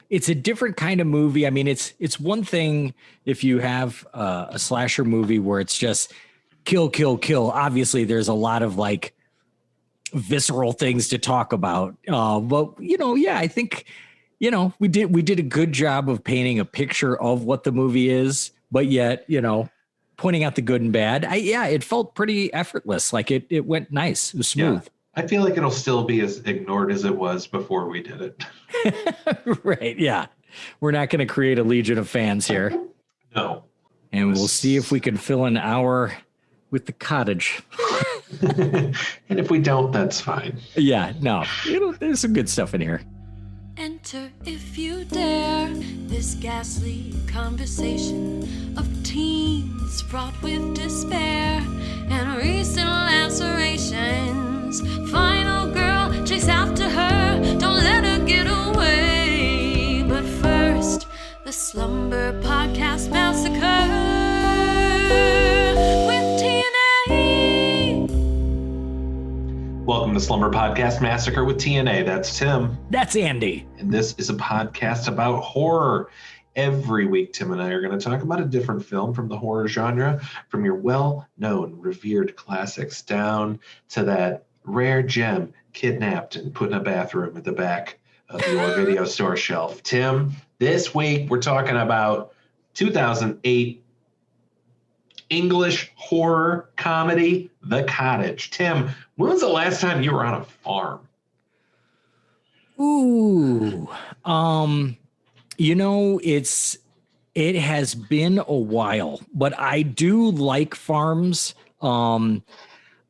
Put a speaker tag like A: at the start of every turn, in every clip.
A: it's a different kind of movie. I mean, it's one thing if you have a slasher movie where it's just kill, kill, kill. Obviously, there's a lot of like visceral things to talk about. But I think we did a good job of painting a picture of what the movie is, but yet pointing out the good and bad. It felt pretty effortless. Like it went nice. It was smooth.
B: Yeah. I feel like it'll still be as ignored as it was before we did
A: it. Right. Yeah. We're not going to create a legion of fans here.
B: No.
A: And we'll see if we can fill an hour with the Cottage.
B: And if we don't, that's fine.
A: Yeah, no. There's some good stuff in here.
C: Enter if you dare this ghastly conversation of teens fraught with despair and recent lacerations. Final girl, chase after her, don't let her get away. But first, the Slumber Podcast Massacre with TNA.
B: Welcome to Slumber Podcast Massacre with TNA. That's Tim.
A: That's Andy.
B: And this is a podcast about horror. Every week, Tim and I are going to talk about a different film from the horror genre, from your well-known, revered classics down to that rare gem kidnapped and put in a bathroom at the back of your video store shelf. Tim, this week we're talking about 2008 English horror comedy, The Cottage. Tim, when was the last time you were on a farm?
A: Ooh, it has been a while, but I do like farms.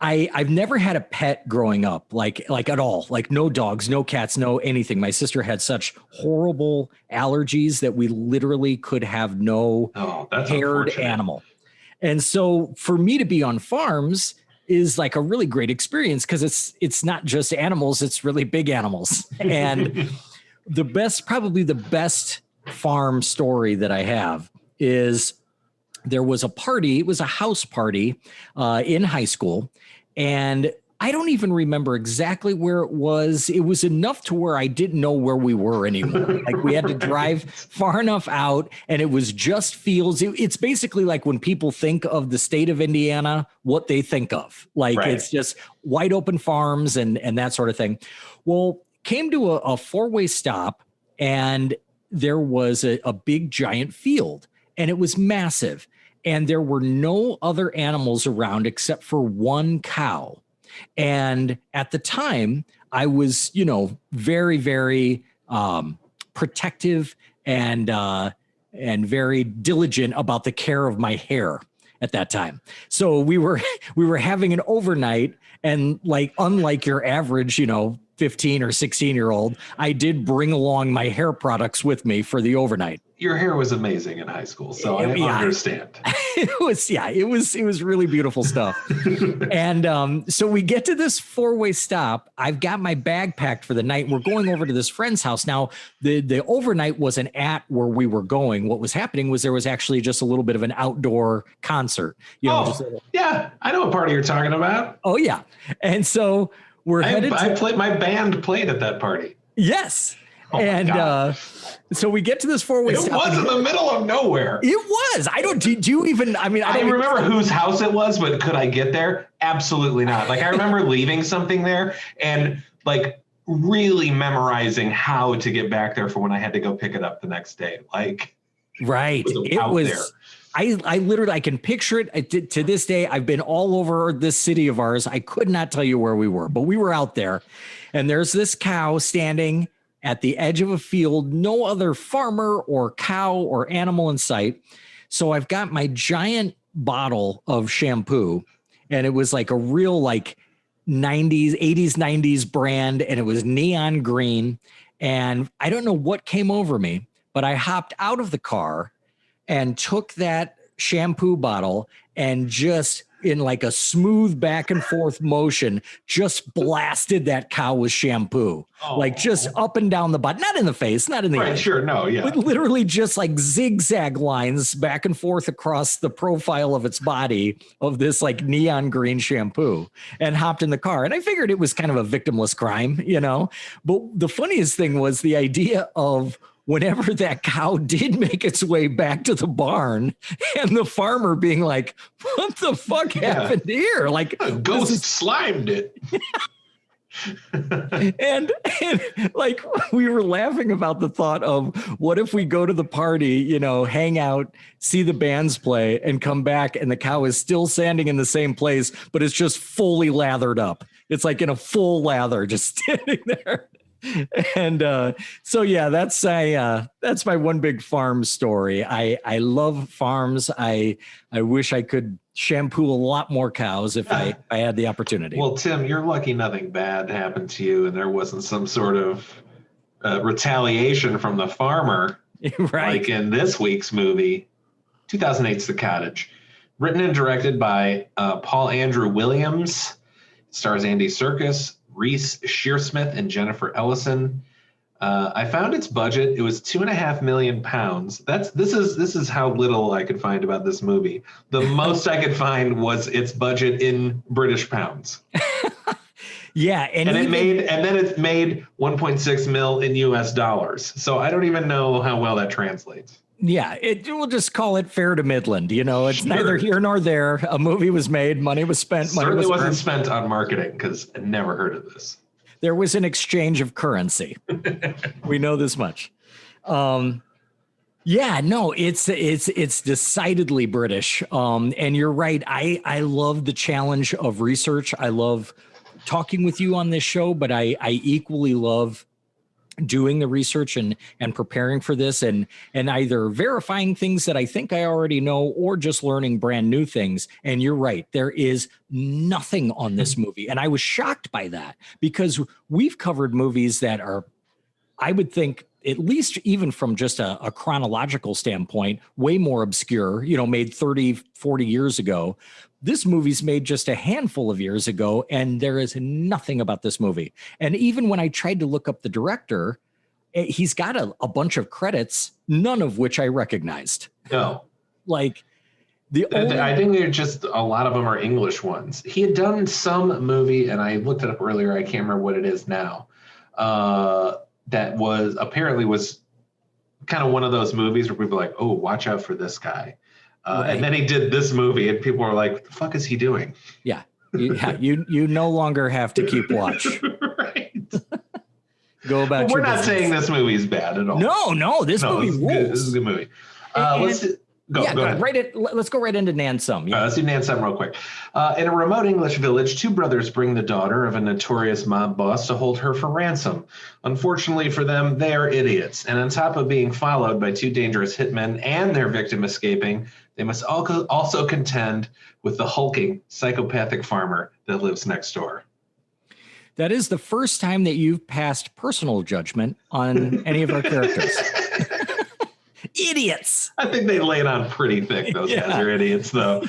A: I've never had a pet growing up, like at all, like no dogs, no cats, no anything. My sister had such horrible allergies that we literally could have no haired animal. And so for me to be on farms is like a really great experience because it's not just animals, it's really big animals. And probably the best farm story that I have is there was a party. It was a house party in high school. And I don't even remember exactly where it was. It was enough to where I didn't know where we were anymore. Like we had to drive far enough out and it was just fields. It's basically like when people think of the state of Indiana, what they think of. Like It's just wide open farms and that sort of thing. Well, came to a four-way stop and there was a big giant field and it was massive. And there were no other animals around except for one cow. And at the time, I was, very, very protective and very diligent about the care of my hair at that time. So we were having an overnight, and unlike your average, 15 or 16-year-old, I did bring along my hair products with me for the overnight.
B: Your hair was amazing in high school, so I understand.
A: It was really beautiful stuff. And so we get to this four-way stop. I've got my bag packed for the night. We're going over to this friend's house. Now, the overnight wasn't at where we were going. What was happening was there was actually just a little bit of an outdoor concert.
B: Yeah, I know what party you're talking about.
A: Oh, yeah. And so we're headed
B: my band played at that party.
A: Yes. So we get to this four-way stop.
B: It was in the middle of nowhere.
A: It was. I don't
B: remember whose house it was, but could I get there? Absolutely not. Like I remember leaving something there and really memorizing how to get back there for when I had to go pick it up the next day.
A: Right. It was there. I literally, I can picture it to this day. I've been all over this city of ours. I could not tell you where we were, but we were out there and there's this cow standing at the edge of a field, no other farmer or cow or animal in sight. So I've got my giant bottle of shampoo and it was like a real 80s, 90s brand. And it was neon green. And I don't know what came over me, but I hopped out of the car and took that shampoo bottle and just in a smooth back and forth motion, just blasted that cow with shampoo, just up and down the butt, not in the face, not in the eye.
B: Sure. No. Yeah.
A: But literally just zigzag lines back and forth across the profile of its body of this neon green shampoo and hopped in the car. And I figured it was kind of a victimless crime, But the funniest thing was the idea of whenever that cow did make its way back to the barn, and the farmer being like, what the fuck happened here? Like,
B: a ghost slimed it.
A: and like we were laughing about the thought of what if we go to the party, you know, hang out, see the bands play, and come back and the cow is still standing in the same place, but it's just fully lathered up. It's like in a full lather, just standing there. And so yeah, that's my one big farm story. I love farms. I wish I could shampoo a lot more cows if I had the opportunity.
B: Well, Tim, you're lucky nothing bad happened to you and there wasn't some sort of retaliation from the farmer.
A: Right.
B: Like in this week's movie, 2008's The Cottage. Written and directed by Paul Andrew Williams. Stars Andy Serkis, Reese Shearsmith, and Jennifer Ellison. I found its budget. It was £2.5 million. This is how little I could find about this movie. The most I could find was its budget in British pounds.
A: Yeah,
B: and then it made 1.6 mil in US dollars. So I don't even know how well that translates.
A: Yeah, we'll just call it fair to Midland. You know, it's neither here nor there. A movie was made, money was spent.
B: Certainly wasn't spent on marketing because I never heard of this.
A: There was an exchange of currency. We know this much. Yeah, no, it's decidedly British. And you're right. I love the challenge of research. I love talking with you on this show, but I equally love doing the research and preparing for this and either verifying things that I think I already know or just learning brand new things. And you're right. There is nothing on this movie. And I was shocked by that because we've covered movies that are, I would think, at least even from just a chronological standpoint, way more obscure, you know, made 30, 40 years ago. This movie's made just a handful of years ago, and there is nothing about this movie. And even when I tried to look up the director, he's got a bunch of credits, none of which I recognized.
B: No.
A: Like
B: I think they're just, a lot of them are English ones. He had done some movie, and I looked it up earlier, I can't remember what it is now, that was kind of one of those movies where people are like, oh, watch out for this guy. Right. And then he did this movie, and people were like, what the fuck is he doing?
A: Yeah. You no longer have to keep watch.
B: Right.
A: Go about
B: well,
A: your
B: We're not
A: business.
B: saying this movie is bad at all.
A: No, this movie rules.
B: This is a good movie. Go ahead.
A: Let's go right into Nansum. Yeah.
B: Let's do Nansum real quick. In a remote English village, two brothers bring the daughter of a notorious mob boss to hold her for ransom. Unfortunately for them, they are idiots. And on top of being followed by two dangerous hitmen and their victim escaping, they must also contend with the hulking, psychopathic farmer that lives next door.
A: That is the first time that you've passed personal judgment on any of our characters. Idiots.
B: I think they lay it on pretty thick. Those guys are idiots, though.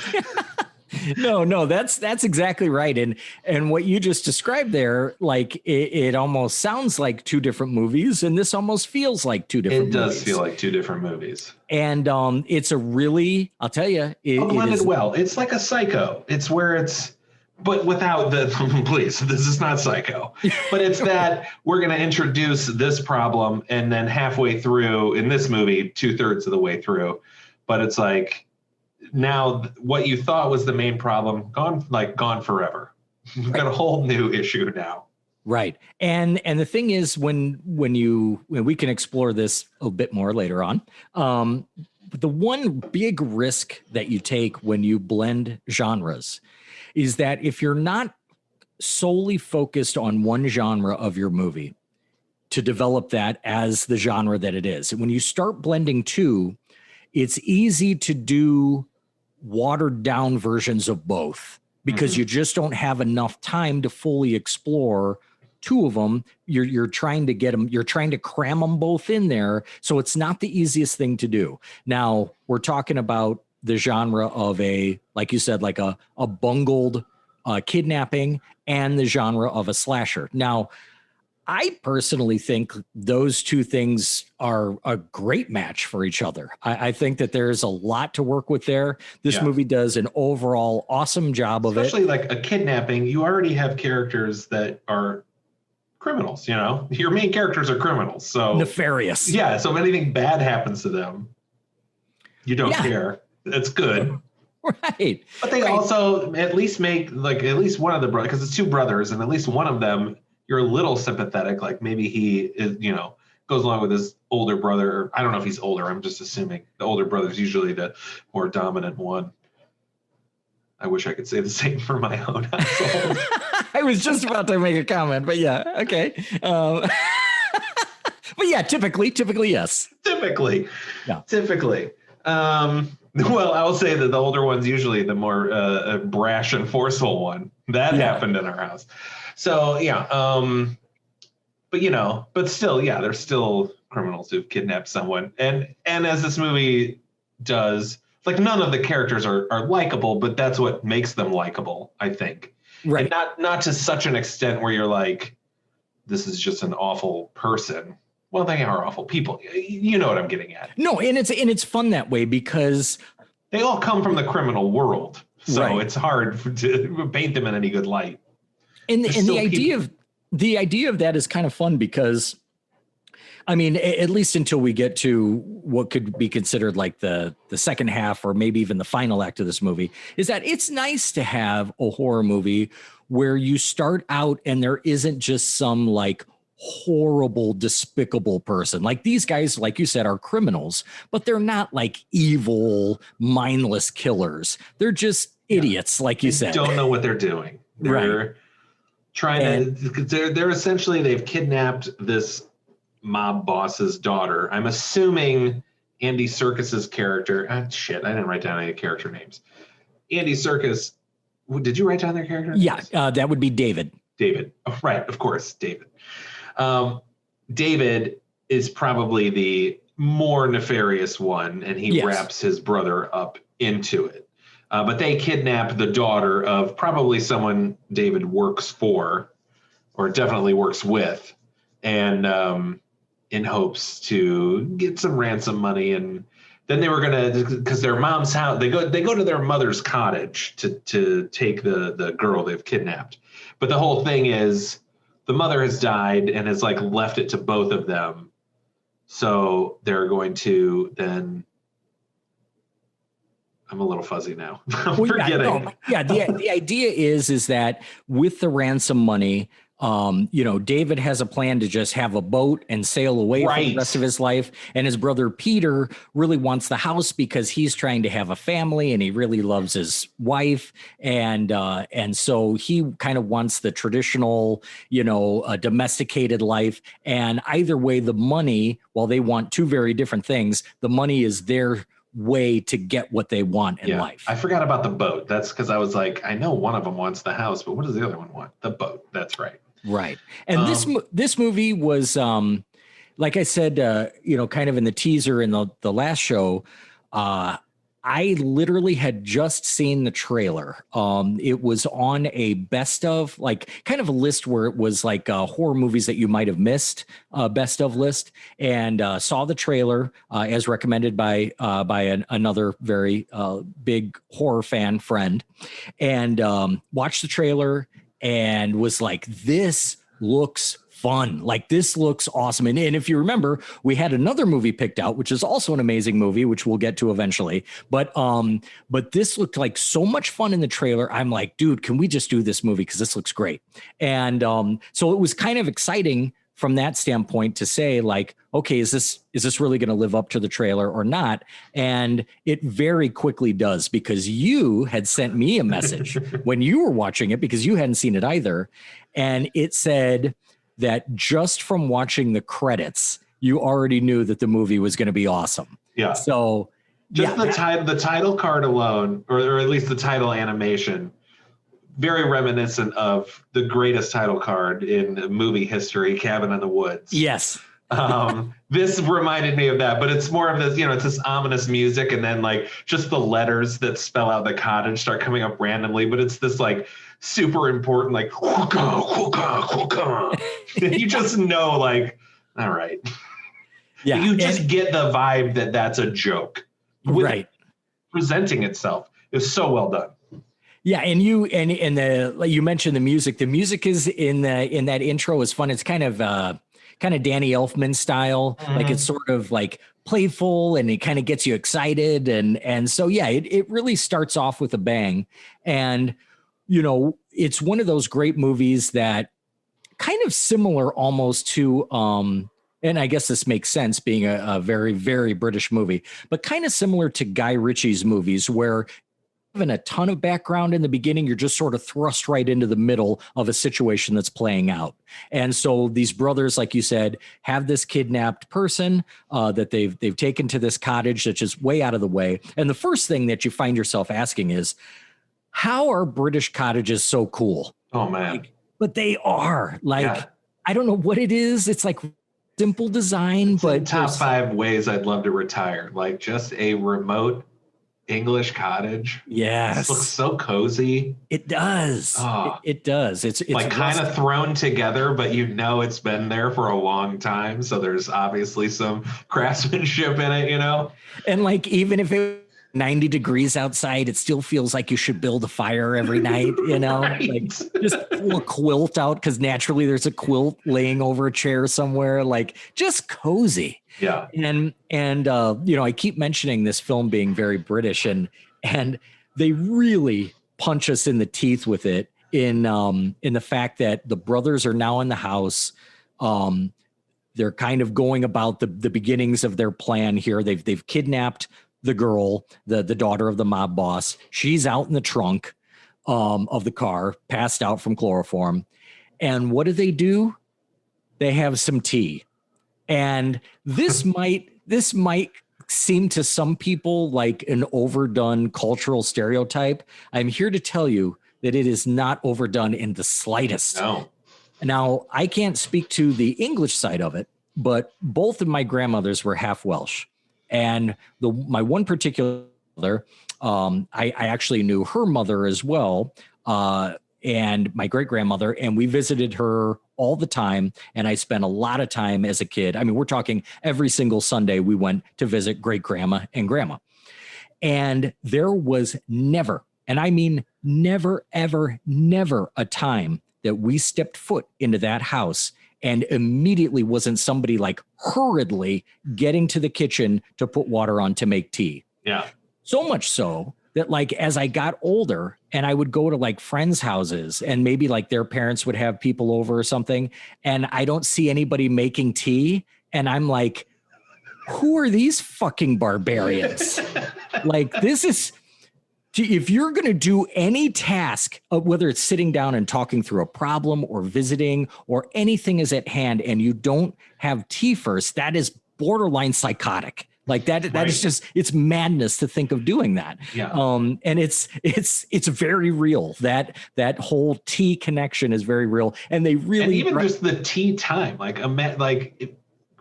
A: No, that's exactly right. And what you just described there, like it almost sounds like two different movies, and this almost feels like two different movies.
B: It does feel like two different movies.
A: And it's a really, I'll tell you,
B: blended well. It's like a Psycho. It's where it's, but without the, please, this is not Psycho. But it's that we're going to introduce this problem, and then halfway through in this movie, 2/3 of the way through, but it's like, now what you thought was the main problem gone forever. We've got a whole new issue now.
A: Right. And the thing is, when we can explore this a bit more later on, the one big risk that you take when you blend genres is that if you're not solely focused on one genre of your movie to develop that as the genre that it is, when you start blending two, it's easy to do watered down versions of both because you just don't have enough time to fully explore two of them. You're trying to get them, you're trying to cram them both in there. So it's not the easiest thing to do. Now we're talking about the genre of like you said, like a bungled kidnapping and the genre of a slasher. Now, I personally think those two things are a great match for each other. I think that there's a lot to work with there. This movie does an overall awesome job of it.
B: Especially like a kidnapping, you already have characters that are criminals, you know, your main characters are criminals. So
A: nefarious.
B: Yeah. So if anything bad happens to them, you don't care. That's good.
A: Right.
B: But they also at least make like at least one of the brothers, because it's two brothers, and at least one of them, you're a little sympathetic. Like maybe he is, you know, goes along with his older brother. I don't know if he's older. I'm just assuming the older brother is usually the more dominant one. I wish I could say the same for my own household.
A: I was just about to make a comment, but yeah, okay. But yeah, typically, yes.
B: Typically. Well, I will say that the older one's usually the more brash and forceful one. That happened in our house. So yeah, but you know, but still, yeah, they're still criminals who've kidnapped someone. And as this movie does, like none of the characters are likable, but that's what makes them likable, I think.
A: Right.
B: And not to such an extent where you're like, this is just an awful person. Well, they are awful people. You know what I'm getting at.
A: No, and it's fun that way because
B: they all come from the criminal world. So it's hard to paint them in any good light.
A: And the idea of that is kind of fun because, I mean, at least until we get to what could be considered like the second half or maybe even the final act of this movie, is that it's nice to have a horror movie where you start out and there isn't just some like horrible, despicable person. Like these guys, like you said, are criminals, but they're not like evil, mindless killers. They're just idiots, like you said.
B: Don't know what they're doing. They're trying to. They're essentially they've kidnapped this mob boss's daughter. I'm assuming Andy Serkis's character. I didn't write down any character names. Andy Serkis. Did you write down their character names?
A: Yeah, that would be David.
B: David. Oh, right, of course, David. David is probably the more nefarious one, and he wraps his brother up into it. But they kidnap the daughter of probably someone David works for, or definitely works with, and in hopes to get some ransom money. And then they were gonna, because their mom's house, they go to their mother's cottage to take the girl they've kidnapped. But the whole thing is, the mother has died and has like left it to both of them. So they're going to then. I'm a little fuzzy now. I'm forgetting.
A: The idea is that with the ransom money, David has a plan to just have a boat and sail away for the rest of his life. And his brother Peter really wants the house because he's trying to have a family and he really loves his wife. And so he kind of wants the traditional, domesticated life. And either way, the money, while they want two very different things, the money is their way to get what they want in life.
B: I forgot about the boat. That's because I was like, I know one of them wants the house, but what does the other one want? The boat. That's right.
A: Right. And this movie was, like I said, kind of in the teaser in the last show, I literally had just seen the trailer. It was on a best of, like kind of a list where it was like horror movies that you might have missed, best of list, and saw the trailer as recommended by another very big horror fan friend, and watched the trailer and was like, this looks fun. Like this looks awesome. And if you remember, we had another movie picked out, which is also an amazing movie, which we'll get to eventually. But this looked like so much fun in the trailer. I'm like, dude, can we just do this movie? Because this looks great. And so it was kind of exciting from that standpoint to say like, okay, is this really going to live up to the trailer or not? And it very quickly does, because you had sent me a message when you were watching it, because you hadn't seen it either. And it said that just from watching the credits, you already knew that the movie was going to be awesome. Yeah. So
B: just the title card alone, or at least the title animation, very reminiscent of the greatest title card in movie history, Cabin in the Woods.
A: Yes.
B: This reminded me of that, but it's more of this, it's this ominous music, and then like just the letters that spell out the cottage start coming up randomly, but it's this like super important, like, you just know, like, all right. Yeah. You just get the vibe that that's a joke.
A: Right.
B: Presenting itself is so well done.
A: Yeah, and the like you mentioned the music. The music is in that intro is fun. It's kind of Danny Elfman style. Like it's sort of like playful and it kind of gets you excited. And so yeah, it really starts off with a bang. And it's one of those great movies that kind of similar almost to and I guess this makes sense being a very, very British movie, but kind of similar to Guy Ritchie's movies where even a ton of background in the beginning, you're just sort of thrust right into the middle of a situation that's playing out. And so these brothers, like you said, have this kidnapped person that they've taken to this cottage that's just way out of the way. And the first thing that you find yourself asking is, how are British cottages so cool?
B: Oh man.
A: But they are I don't know what it is. It's like simple design,
B: it's
A: but
B: top 5 ways I'd love to retire. Like just a remote English cottage.
A: Yes.
B: It looks so cozy.
A: It does.
B: Oh.
A: It does. It's
B: like kind of thrown together, but it's been there for a long time. So there's obviously some craftsmanship in it,
A: And like, even if it 90 degrees outside, it still feels like you should build a fire every night,
B: Right.
A: like just pull a quilt out because naturally there's a quilt laying over a chair somewhere, like just cozy.
B: Yeah.
A: And I keep mentioning this film being very British and they really punch us in the teeth with it in the fact that the brothers are now in the house. They're kind of going about the beginnings of their plan here. They've kidnapped the girl, the daughter of the mob boss. She's out in the trunk of the car, passed out from chloroform. And what do? They have some tea. And this might seem to some people like an overdone cultural stereotype. I'm here to tell you that it is not overdone in the slightest.
B: No.
A: Now, I can't speak to the English side of it, but both of my grandmothers were half Welsh. And my one particular mother, I actually knew her mother as well, and my great grandmother, and we visited her all the time. And I spent a lot of time as a kid. I mean, we're talking every single Sunday we went to visit great grandma and grandma. And there was never, and I mean never, ever, never a time that we stepped foot into that house and immediately wasn't somebody like hurriedly getting to the kitchen to put water on to make tea.
B: Yeah.
A: So much so that like, as I got older and I would go to like friends' houses and maybe like their parents would have people over or something, and I don't see anybody making tea. And I'm like, who are these fucking barbarians? Like, this is, if you're going to do any task, whether it's sitting down and talking through a problem or visiting or anything is at hand and you don't have tea first, that is borderline psychotic. Like that is just, it's madness to think of doing that.
B: Yeah.
A: And it's very real. That whole tea connection is very real. And they really,
B: and even just the tea time,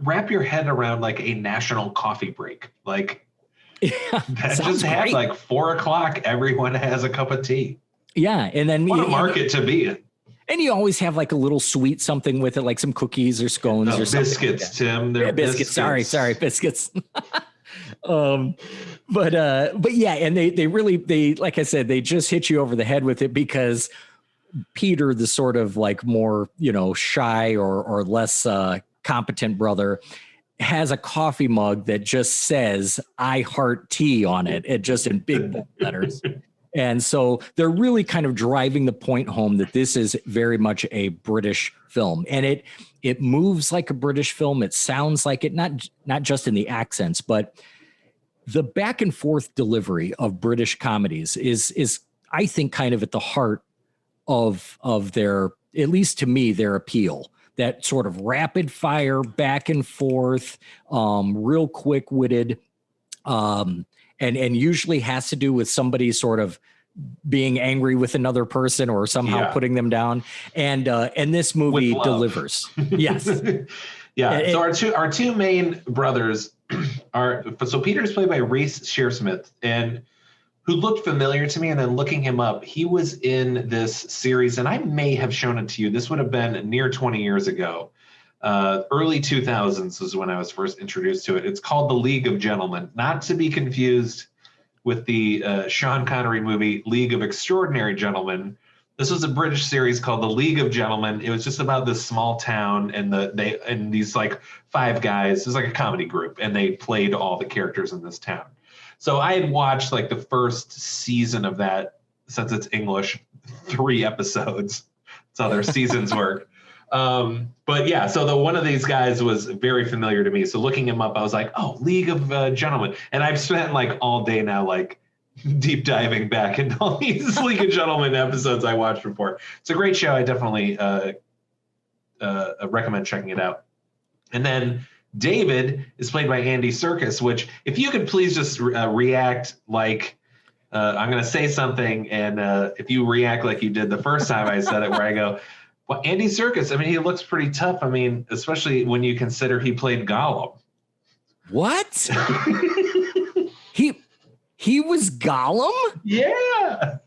B: wrap your head around like a national coffee break. Like,
A: yeah,
B: that just had like 4 o'clock. Everyone has a cup of tea.
A: Yeah. And then
B: what a market to be in.
A: And you always have like a little sweet something with it, like some cookies or scones or something.
B: Biscuits, like Tim. They're
A: biscuits. Sorry, biscuits. But yeah, and they really, like I said, they just hit you over the head with it because Peter, the sort of like more, shy or less competent brother, has a coffee mug that just says "I heart tea" on it. It just in big bold letters. And so they're really kind of driving the point home that this is very much a British film, and it moves like a British film. It sounds like it, not just in the accents, but the back and forth delivery of British comedies is I think kind of at the heart of their, at least to me, their appeal. That sort of rapid fire back and forth, real quick witted, and usually has to do with somebody sort of being angry with another person or somehow putting them down. And this movie delivers. Yes.
B: Yeah. So our two main brothers so Peter's played by Reese Shearsmith, and who looked familiar to me, and then looking him up, he was in this series, and I may have shown it to you. This would have been near 20 years ago. Early 2000s was when I was first introduced to it. It's called The League of Gentlemen, not to be confused with the Sean Connery movie League of Extraordinary Gentlemen. This was a British series called The League of Gentlemen. It was just about this small town and these like 5 guys. It was like a comedy group, and they played all the characters in this town. So I had watched like the first season of that, since it's English, 3 episodes. That's how their seasons work. But yeah, so one of these guys was very familiar to me. So looking him up, I was like, oh, League of Gentlemen. And I've spent like all day now, like deep diving back into all these League of Gentlemen episodes I watched before. It's a great show. I definitely recommend checking it out. And then David is played by Andy Serkis, which if you could please just react like I'm going to say something, and if you react like you did the first time I said it, where I go, well, Andy Serkis, I mean, he looks pretty tough. I mean, especially when you consider he played Gollum.
A: What? He was Gollum?
B: Yeah.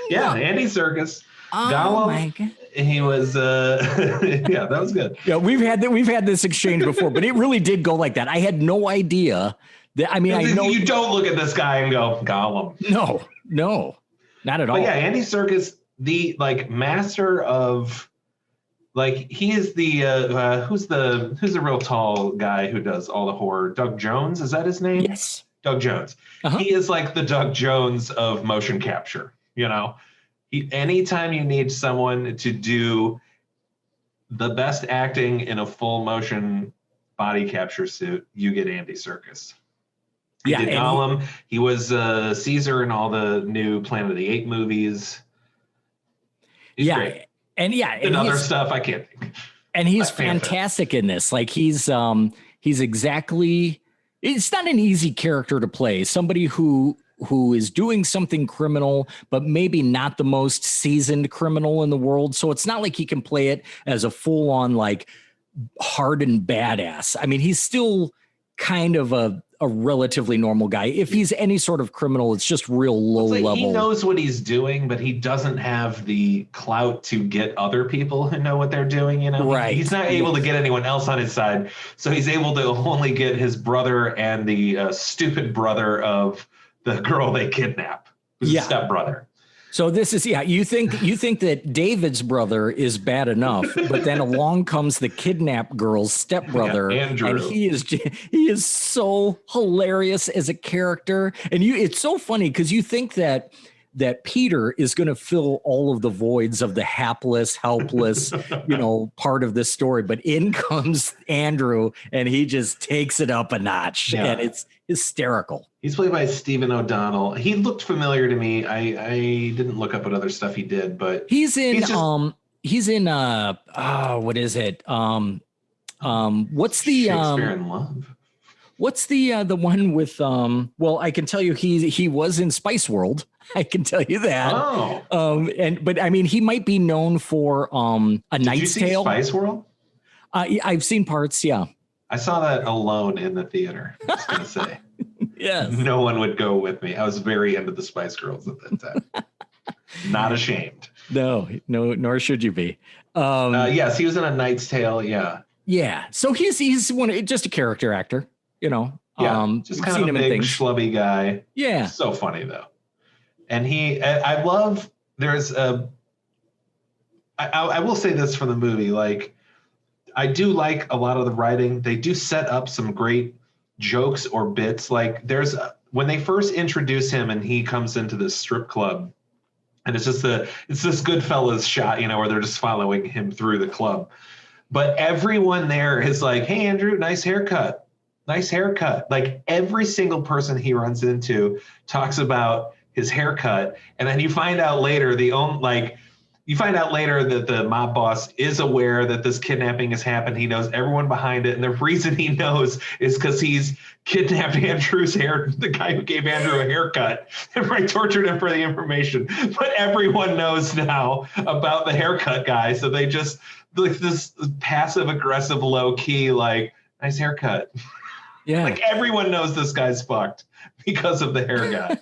B: Yeah, Andy Serkis.
A: Oh,
B: Gollum.
A: my God.
B: He was yeah, that was good.
A: Yeah, we've had this exchange before, but it really did go like that. I had no idea that. I mean, I know
B: you don't look at this guy and go Gollum.
A: No, not at all.
B: But yeah, Andy Serkis, the like master of, like, he is the who's the real tall guy who does all the horror? Doug Jones, is that his name?
A: Yes,
B: Doug Jones. Uh-huh. He is like the Doug Jones of motion capture. You know, anytime you need someone to do the best acting in a full motion body capture suit, you get Andy Serkis. He did Gollum. He was Caesar in all the new Planet of the Apes movies. He's great. And other stuff I can't think.
A: And he's fantastic in this. Like he's exactly. It's not an easy character to play. Somebody who is doing something criminal, but maybe not the most seasoned criminal in the world. So it's not like he can play it as a full on like hardened badass. I mean, he's still kind of a relatively normal guy. If he's any sort of criminal, it's just real low level.
B: He knows what he's doing, but he doesn't have the clout to get other people who know what they're doing. You know,
A: right? He's
B: not able to get anyone else on his side, so he's able to only get his brother and the stupid brother of the girl they kidnap, who's a stepbrother.
A: So this is, you think that David's brother is bad enough, but then along comes the kidnapped girl's stepbrother,
B: Andrew.
A: And he is so hilarious as a character. And it's so funny because you think that Peter is going to fill all of the voids of the hapless, helpless, part of this story. But in comes Andrew, and he just takes it up a notch, and it's hysterical.
B: He's played by Stephen O'Donnell. He looked familiar to me. I didn't look up what other stuff he did, but
A: he's in what is it? What's the
B: Shakespeare in Love?
A: What's the one with well, I can tell you he was in Spice World. I can tell you that.
B: Oh.
A: But I mean, he might be known for A Knight's Tale.
B: Spice World?
A: I've seen parts, yeah.
B: I saw that alone in the theater, I was gonna say.
A: Yes.
B: No one would go with me. I was very into the Spice Girls at that time. Not ashamed.
A: No, nor should you be.
B: Yes, he was in A Knight's Tale, yeah.
A: Yeah. So he's just a character actor,
B: Yeah, just kind of a big schlubby guy.
A: Yeah.
B: So funny though. And I love, I will say this for the movie, like, I do like a lot of the writing. They do set up some great jokes or bits. Like when they first introduce him and he comes into this strip club, and it's this Goodfellas shot, where they're just following him through the club. But everyone there is like, hey, Andrew, nice haircut. Nice haircut. Like every single person he runs into talks about his haircut. And then you find out later that the mob boss is aware that this kidnapping has happened. He knows everyone behind it. And the reason he knows is because he's kidnapped the guy who gave Andrew a haircut and tortured him for the information. But everyone knows now about the haircut guy. So they just, like, this passive aggressive, low key, like, nice haircut.
A: Yeah.
B: Like everyone knows this guy's fucked because of the hair guy.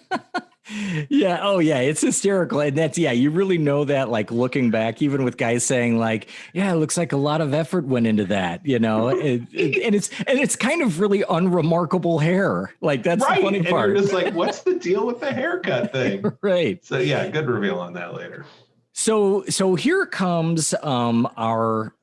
A: Yeah. Oh, yeah. It's hysterical. And that's, yeah, you really know that, like looking back, even with guys saying like, yeah, it looks like a lot of effort went into that, and it's kind of really unremarkable hair. Like that's the
B: Right.
A: funny
B: And
A: part.
B: you're just like, what's the deal with the haircut thing?
A: Right.
B: So yeah, good reveal on that later.
A: So here comes our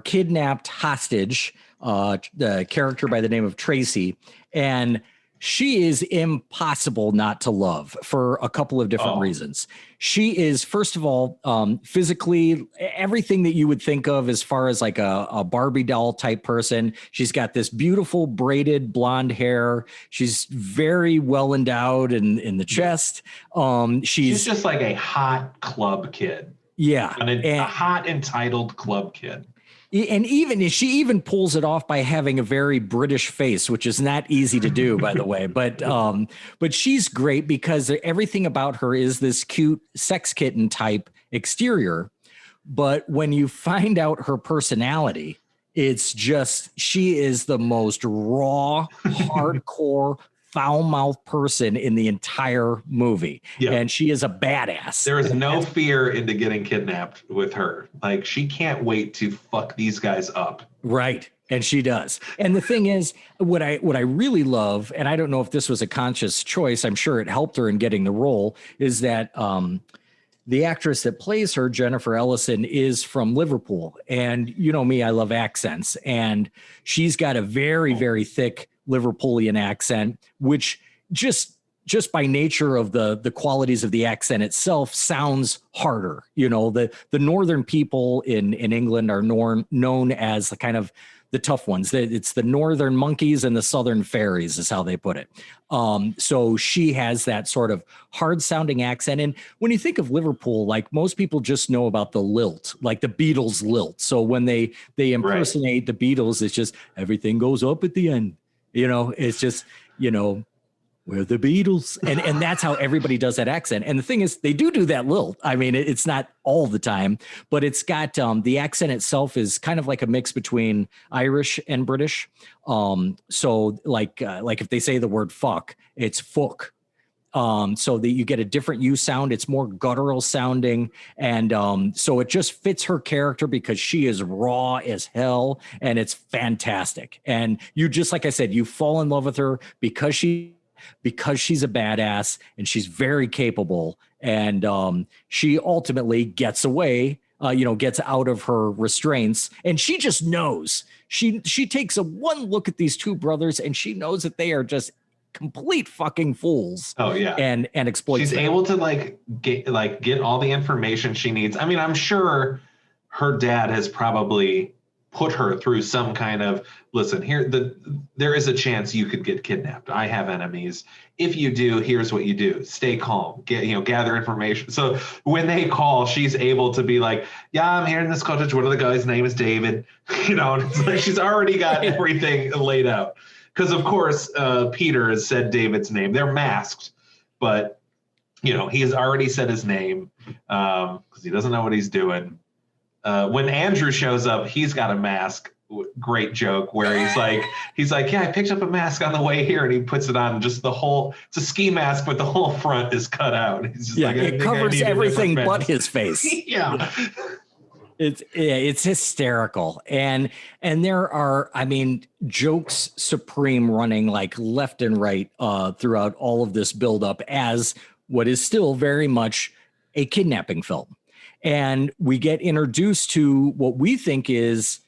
A: kidnapped hostage, the character by the name of Tracy, and she is impossible not to love for a couple of different reasons. She is, first of all, physically everything that you would think of as far as like a Barbie doll type person. She's got this beautiful braided blonde hair. She's very well endowed in the chest. She's
B: just like a hot club kid.
A: Yeah.
B: A hot entitled club kid.
A: And she even pulls it off by having a very British face, which is not easy to do, by the way. But she's great because everything about her is this cute sex kitten type exterior. But when you find out her personality, it's just, she is the most raw, hardcore, foul-mouthed person in the entire movie. Yeah. And she is a badass.
B: There is no fear into getting kidnapped with her. Like, she can't wait to fuck these guys up.
A: Right. And she does. And the thing is, what I really love, and I don't know if this was a conscious choice, I'm sure it helped her in getting the role, is that the actress that plays her, Jennifer Ellison, is from Liverpool. And you know me, I love accents. And she's got a very, very thick Liverpoolian accent, which just by nature of the qualities of the accent itself sounds harder. The northern people in England are known as the kind of the tough ones. It's the northern monkeys and the southern fairies is how they put it. So she has that sort of hard sounding accent. And when you think of Liverpool, like most people just know about the lilt, like the Beatles lilt. So when they impersonate the Beatles, it's just everything goes up at the end. It's just, we're the Beatles. And that's how everybody does that accent. And the thing is, they do that lilt. I mean, it's not all the time, but it's got the accent itself is kind of like a mix between Irish and British. So like if they say the word fuck, it's fuck. So that you get a different U sound. It's more guttural sounding. And so it just fits her character because she is raw as hell and it's fantastic. And you just, like I said, you fall in love with her because she's a badass and she's very capable. And she ultimately gets away, gets out of her restraints. And she just knows. She takes one look at these two brothers and she knows that they are just complete fucking fools.
B: Oh yeah.
A: And exploit.
B: She's able to get all the information she needs. I mean, I'm sure her dad has probably put her through some kind of, listen, there is a chance you could get kidnapped. I have enemies. If you do, here's what you do. Stay calm. Gather information. So when they call, she's able to be like, yeah, I'm here in this cottage. One of the guys' name is David. And it's like she's already got everything laid out. Because, of course, Peter has said David's name. They're masked, but, he has already said his name because he doesn't know what he's doing. When Andrew shows up, he's got a mask. Great joke where he's like, yeah, I picked up a mask on the way here, and he puts it on. Just it's a ski mask, but the whole front is cut out. He's just
A: it covers everything but his face.
B: Yeah.
A: It's hysterical. And there are, jokes supreme running like left and right throughout all of this buildup as what is still very much a kidnapping film. And we get introduced to what we think is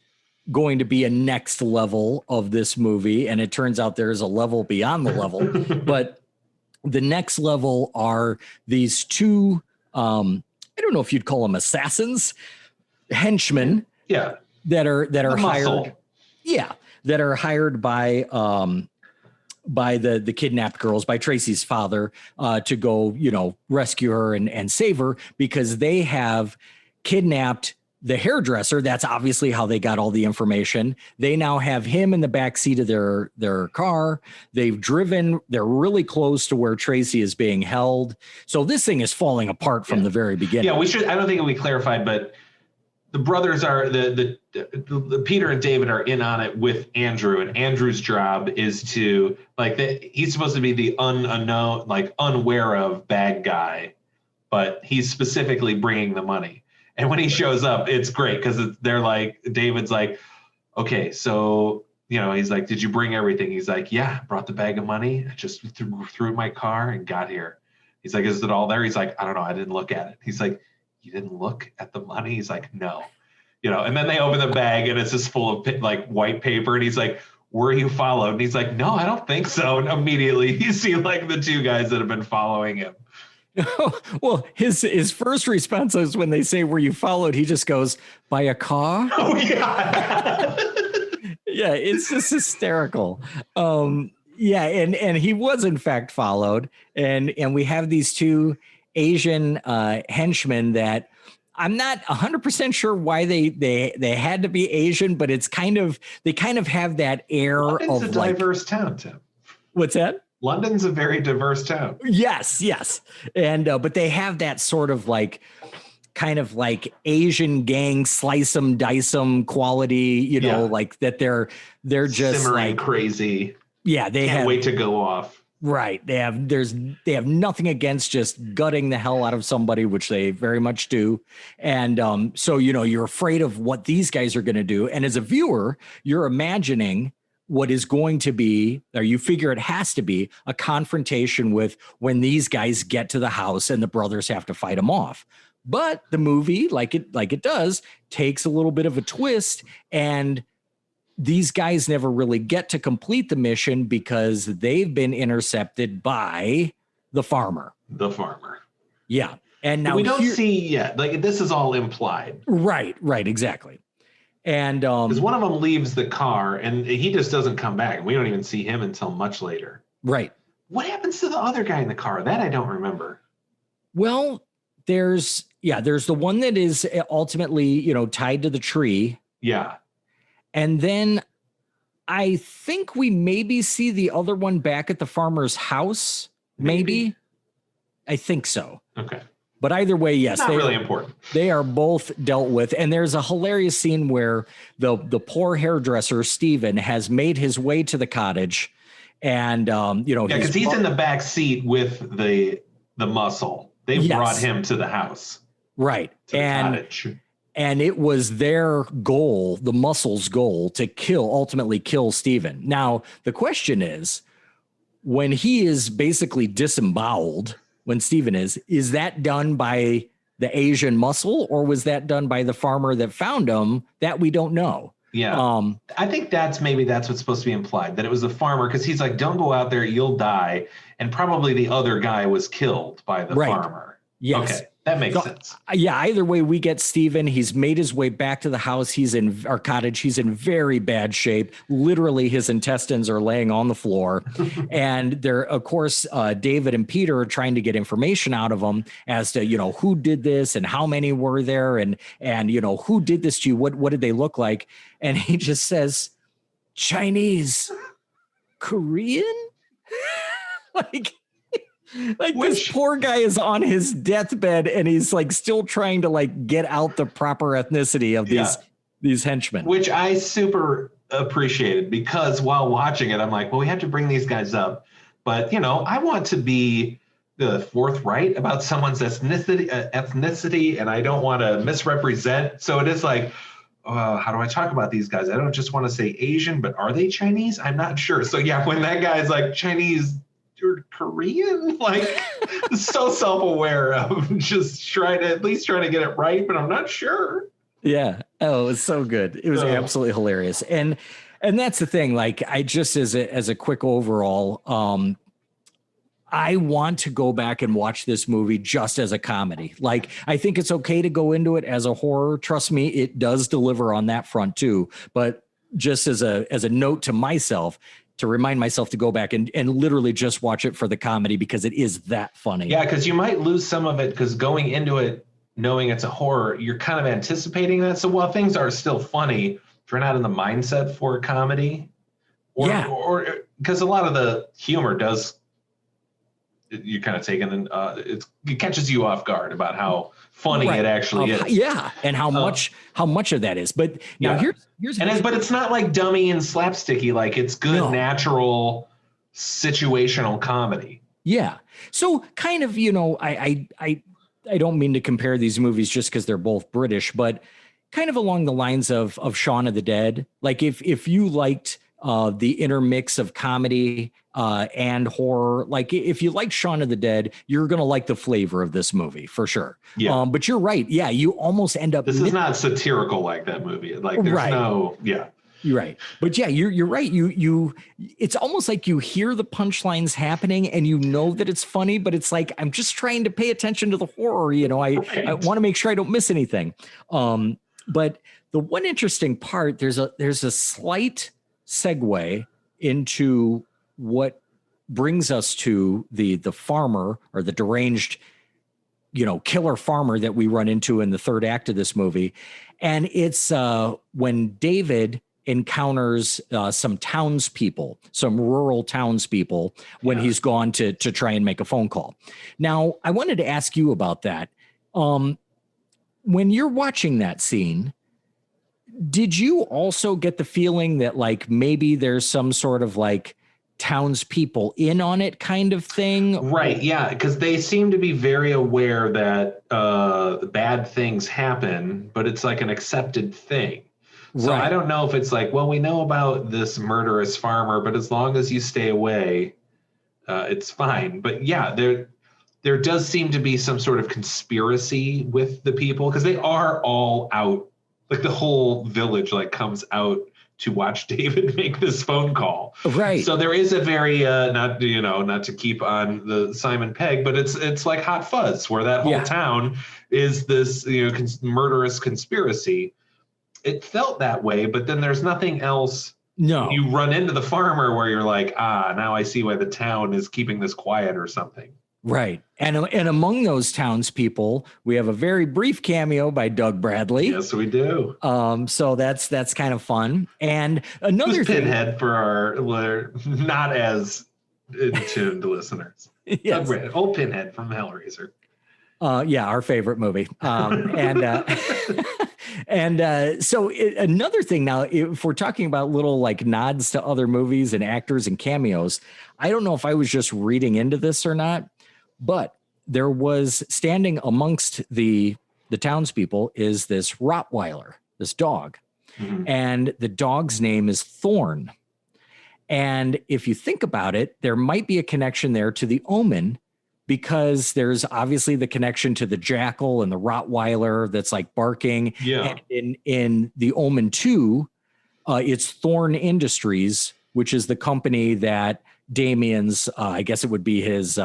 A: going to be a next level of this movie. And it turns out there's a level beyond the level, but the next level are these two, I don't know if you'd call them assassins, henchmen, that are hired, that are hired by the kidnapped girls, by Tracy's father, to go rescue her and save her, because they have kidnapped the hairdresser. That's obviously how they got all the information. They now have him in the backseat of their car. They're really close to where Tracy is being held. So this thing is falling apart from the very beginning.
B: Yeah, I don't think we clarified, but the brothers are the Peter and David are in on it with Andrew, and Andrew's job is to he's supposed to be the unknown, like unaware of bad guy, but he's specifically bringing the money. And when he shows up, it's great because they're like, David's like, okay, so he's like, did you bring everything? He's like, yeah, brought the bag of money. I just threw it in my car and got here. He's like, is it all there? He's like, I don't know. I didn't look at it. He's like, you didn't look at the money? He's like, no. And then they open the bag and it's just full of like white paper. And he's like, were you followed? And he's like, no, I don't think so. And immediately you see like the two guys that have been following him.
A: Well, his first response is when they say, were you followed? He just goes, by a car?
B: Oh, yeah.
A: Yeah, it's just hysterical. Yeah, and he was in fact followed. And we have these two Asian henchmen that I'm not 100% sure why they had to be Asian, but it's they kind of have that air
B: London's
A: of
B: a diverse town, Tim.
A: What's that?
B: London's a very diverse town.
A: Yes. And but they have that sort of kind of like Asian gang slice 'em dice 'em quality, like that they're just
B: simmering crazy.
A: Yeah, they
B: can't wait to go off.
A: Right. They have nothing against just gutting the hell out of somebody, which they very much do. And so, you're afraid of what these guys are going to do. And as a viewer, you're imagining what is going to be, or you figure it has to be, a confrontation with when these guys get to the house and the brothers have to fight them off. But the movie, like it does, takes a little bit of a twist, and these guys never really get to complete the mission because they've been intercepted by the farmer. Yeah. And now
B: we don't see yet. Like, this is all implied.
A: Right, exactly. And
B: because one of them leaves the car and he just doesn't come back. We don't even see him until much later.
A: Right.
B: What happens to the other guy in the car? That I don't remember.
A: Well, there's the one that is ultimately, tied to the tree.
B: Yeah.
A: And then I think we maybe see the other one back at the farmer's house. Maybe. I think so.
B: Okay.
A: But either way, yes.
B: Not really important.
A: They are both dealt with. And there's a hilarious scene where the poor hairdresser, Steven, has made his way to the cottage. And,
B: because he's in the back seat with the muscle. They brought him to the house.
A: Right.
B: To the cottage.
A: And it was their goal, the muscle's goal, to ultimately kill Steven. Now, the question is, when he is basically disemboweled, when Steven is that done by the Asian muscle, or was that done by the farmer that found him? That we don't know.
B: Yeah. I think that's what's supposed to be implied, that it was the farmer, because he's like, don't go out there, you'll die. And probably the other guy was killed by the farmer.
A: Yes.
B: Okay. That makes sense.
A: Yeah, either way, we get Steven. He's made his way back to the house. He's in our cottage. He's in very bad shape. Literally, his intestines are laying on the floor. And there, of course, David and Peter are trying to get information out of him as to, who did this and how many were there and who did this to you? What did they look like? And he just says, Chinese, Korean? This poor guy is on his deathbed and he's still trying to get out the proper ethnicity of these henchmen.
B: Which I super appreciated, because while watching it, I'm like, well, we have to bring these guys up. But, I want to be forthright about someone's ethnicity, and I don't want to misrepresent. So it is like, how do I talk about these guys? I don't just want to say Asian, but are they Chinese? I'm not sure. So yeah, when that guy's like, Chinese, you're Korean, so self-aware of just trying to get it right, but I'm not sure.
A: Yeah. Oh, it's so good. It was absolutely hilarious. And that's the thing. I just, as a quick overall, I want to go back and watch this movie just as a comedy. I think it's okay to go into it as a horror. Trust me, it does deliver on that front too. But just as a note to myself, to remind myself to go back and literally just watch it for the comedy, because it is that funny.
B: Yeah, because you might lose some of it, because going into it knowing it's a horror, you're kind of anticipating that. So while things are still funny, if you're not in the mindset for a comedy, or because a lot of the humor you kind of taken and it catches you off guard about how funny it actually is.
A: Yeah, and how much of that is. But now here's
B: but it's not like dummy and slapsticky. Like it's good, natural, situational comedy.
A: Yeah. So kind of, I don't mean to compare these movies just because they're both British, but kind of along the lines of Shaun of the Dead. Like if you liked the intermix of comedy and horror, like if you like Shaun of the Dead, you're going to like the flavor of this movie for sure.
B: Yeah.
A: But you're right. Yeah. You almost end up.
B: This is not satirical like that movie. Like there's no.
A: You're right. But yeah, you're right. It's almost like you hear the punchlines happening and you know that it's funny, but it's like, I'm just trying to pay attention to the horror. I want to make sure I don't miss anything. But the one interesting part, there's a slight segue into what brings us to the farmer or the deranged, killer farmer that we run into in the third act of this movie. And it's when David encounters some townspeople, some rural townspeople when he's gone to try and make a phone call. Now, I wanted to ask you about that. When you're watching that scene, did you also get the feeling that like maybe there's some sort of like townspeople in on it kind of thing?
B: Right. Yeah. Because they seem to be very aware that bad things happen, but it's like an accepted thing. So I don't know if it's like, well, we know about this murderous farmer, but as long as you stay away, it's fine. But yeah, there does seem to be some sort of conspiracy with the people because they are all out. Like the whole village like comes out to watch David make this phone call.
A: Right.
B: So there is a very not to keep on the Simon Pegg, but it's like Hot Fuzz where that whole town is this murderous conspiracy. It felt that way, but then there's nothing else.
A: No.
B: You run into the farmer where you're like, now I see why the town is keeping this quiet or something.
A: Right. And among those townspeople, we have a very brief cameo by Doug Bradley.
B: Yes, we do.
A: So that's kind of fun. And another thing,
B: Pinhead for our not as in tuned listeners.
A: Yes.
B: Old Pinhead from Hellraiser.
A: Our favorite movie. So another thing now, if we're talking about little like nods to other movies and actors and cameos, I don't know if I was just reading into this or not, but there was standing amongst the townspeople is this Rottweiler, this dog, and the dog's name is Thorn. And if you think about it, there might be a connection there to The Omen, because there's obviously the connection to the jackal and the Rottweiler that's like barking.
B: Yeah.
A: And in The Omen 2, it's Thorn Industries, which is the company that Damien's, I guess it would be his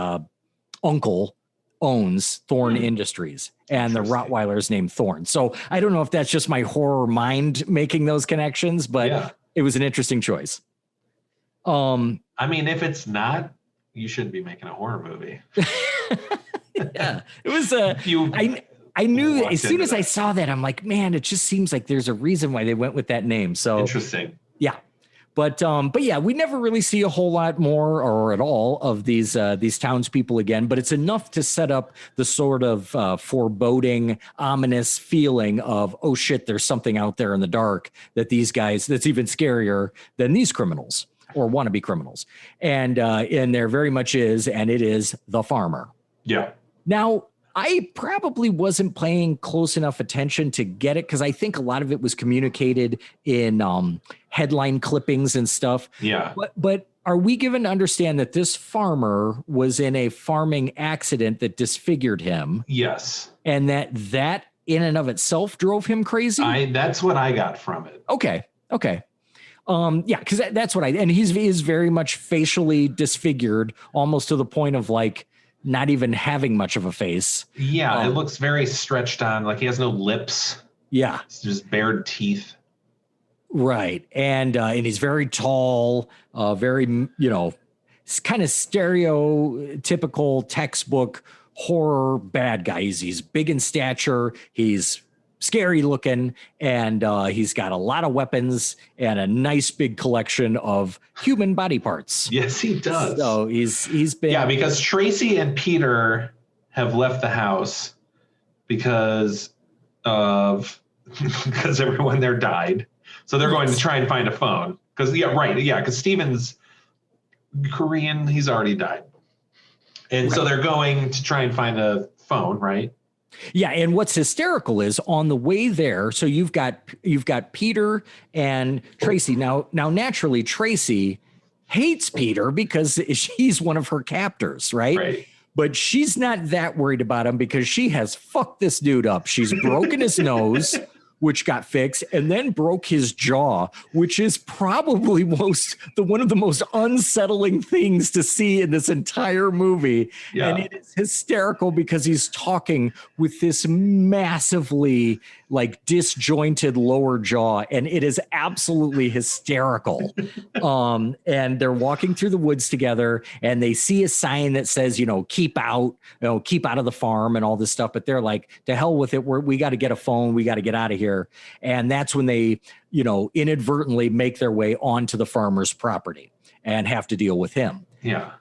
A: uncle, owns Thorn Industries. And the Rottweiler's named Thorn. So I don't know if that's just my horror mind making those connections, but it was an interesting choice.
B: I mean, if it's not, you shouldn't be making a horror movie.
A: Yeah, it was. I knew as soon as I saw that, I'm like, man, it just seems like there's a reason why they went with that name. So
B: interesting.
A: Yeah, but yeah, we never really see a whole lot more or at all of these townspeople again. But it's enough to set up the sort of foreboding, ominous feeling of, oh shit, there's something out there in the dark that these guys that's even scarier than these criminals. Or wannabe criminals. And there very much is, and it is the farmer.
B: Yeah.
A: Now, I probably wasn't paying close enough attention to get it because I think a lot of it was communicated in headline clippings and stuff.
B: Yeah.
A: But are we given to understand that this farmer was in a farming accident that disfigured him?
B: Yes.
A: And that in and of itself drove him crazy?
B: That's what I got from it.
A: Okay. Yeah, because that's what and he is very much facially disfigured, almost to the point of like not even having much of a face.
B: Yeah, it looks very stretched on, like he has no lips.
A: Yeah,
B: it's just bared teeth.
A: Right, and he's very tall, very kind of stereotypical textbook horror bad guy. He's big in stature. He's scary looking, and he's got a lot of weapons and a nice big collection of human body parts.
B: Yes, he does.
A: So he's been
B: because Tracy and Peter have left the house because everyone there died. So they're going to try and find a phone because Steven's Korean, he's already died. And so they're going to try and find a phone, right?
A: Yeah, and what's hysterical is on the way there, so you've got Peter and Tracy. Now naturally Tracy hates Peter because he's one of her captors, right?
B: Right.
A: But she's not that worried about him because she has fucked this dude up. She's broken his nose, which got fixed, and then broke his jaw, which is probably one of the most unsettling things to see in this entire movie. Yeah. And it is hysterical because he's talking with this massively like disjointed lower jaw, and it is absolutely hysterical. And they're walking through the woods together, and they see a sign that says, keep out of the farm and all this stuff. But they're like, to hell with it. We got to get a phone. We got to get out of here. And that's when they, inadvertently make their way onto the farmer's property and have to deal with him.
B: Yeah.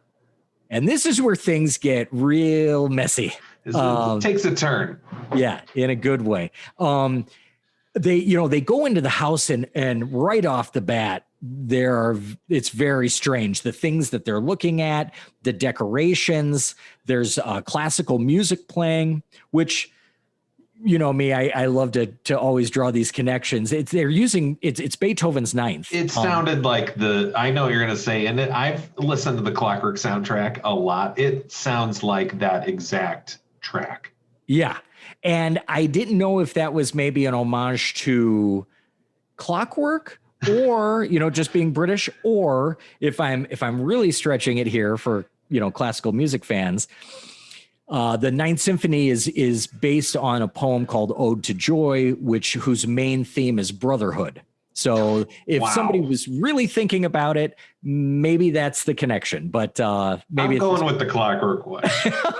A: And this is where things get real messy.
B: It takes a turn.
A: Yeah, in a good way. They go into the house and right off the bat, it's very strange. The things that they're looking at, the decorations, there's classical music playing, which, me, I love to always draw these connections. It's Beethoven's Ninth.
B: It sounded like I know what you're going to say, and I've listened to the Clockwork soundtrack a lot. It sounds like that exact track.
A: Yeah. And I didn't know if that was maybe an homage to Clockwork or, just being British, or if I'm really stretching it here for, classical music fans, the Ninth Symphony is based on a poem called Ode to Joy, whose main theme is brotherhood. So if somebody was really thinking about it, maybe that's the connection. But maybe
B: I'm going with the Clockwork one.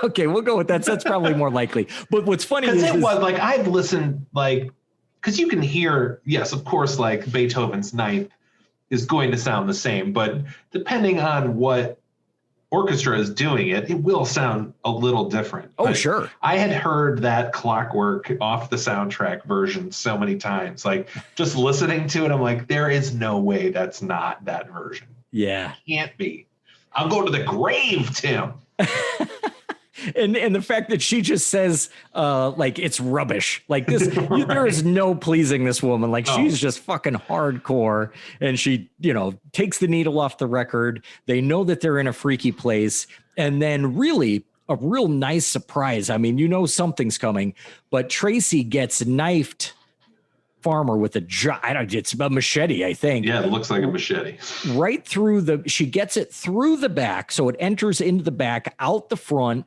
A: Okay, we'll go with that. That's probably more likely. But what's funny is
B: like I've listened because you can hear, yes, of course, like Beethoven's Ninth is going to sound the same, but depending on what orchestra is doing it will sound a little different.
A: Oh, sure.
B: I had heard that Clockwork off the soundtrack version so many times. Like just listening to it, I'm like, there is no way that's not that version.
A: Yeah.
B: It can't be. I'll go to the grave, Tim.
A: And the fact that she just says it's rubbish. Like this, there is no pleasing this woman. Like she's just fucking hardcore. And she, takes the needle off the record. They know that they're in a freaky place. And then really a real nice surprise. I mean, something's coming, but Tracy gets knifed farmer with it's a machete, I think.
B: Yeah, it looks like a machete.
A: Right through she gets it through the back. So it enters into the back, out the front,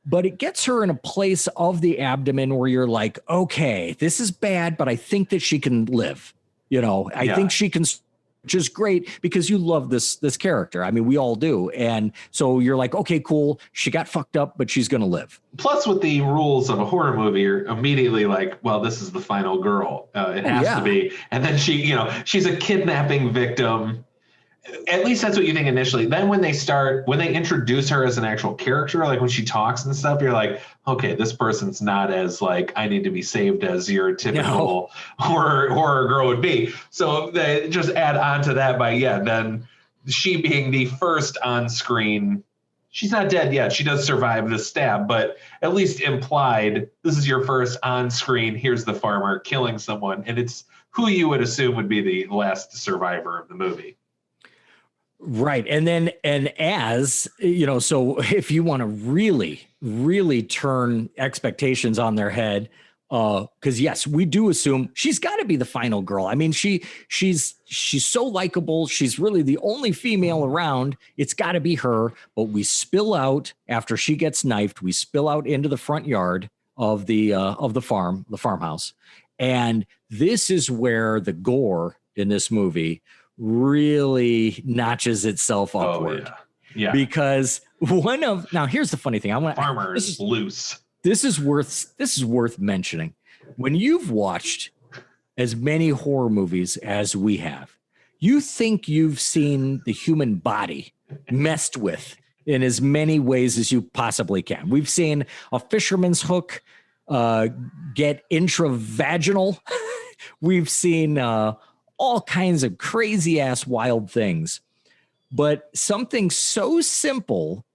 A: but it gets her in a place of the abdomen where you're like, okay, this is bad, but I think that she can live. I think she can, which is great because you love this character. I mean, we all do. And so you're like, okay, cool. She got fucked up, but she's going to live.
B: Plus, with the rules of a horror movie, you're immediately like, well, this is the final girl. It has to be. And then she's a kidnapping victim. At least that's what you think initially. Then when they introduce her as an actual character, like when she talks and stuff, you're like, okay, this person's not as like, I need to be saved as your typical horror girl would be. So they just add on to that then she being the first on screen, she's not dead yet. She does survive the stab, but at least implied, this is your first on screen. Here's the farmer killing someone. And it's who you would assume would be the last survivor of the movie.
A: Right. And as so if you want to really, really turn expectations on their head, because yes, we do assume she's got to be the final girl. I mean, she's so likable. She's really the only female around. It's got to be her. But we spill out after she gets knifed. We spill out into the front yard of the farmhouse, and this is where the gore in this movie really notches itself upward.
B: Yeah.
A: Because now here's the funny thing.
B: Farmer is loose.
A: This is worth mentioning. when you've watched as many horror movies as we have, you think you've seen the human body messed with in as many ways as you possibly can. We've seen a fisherman's hook get intravaginal. We've seen all kinds of crazy ass wild things. But something so simple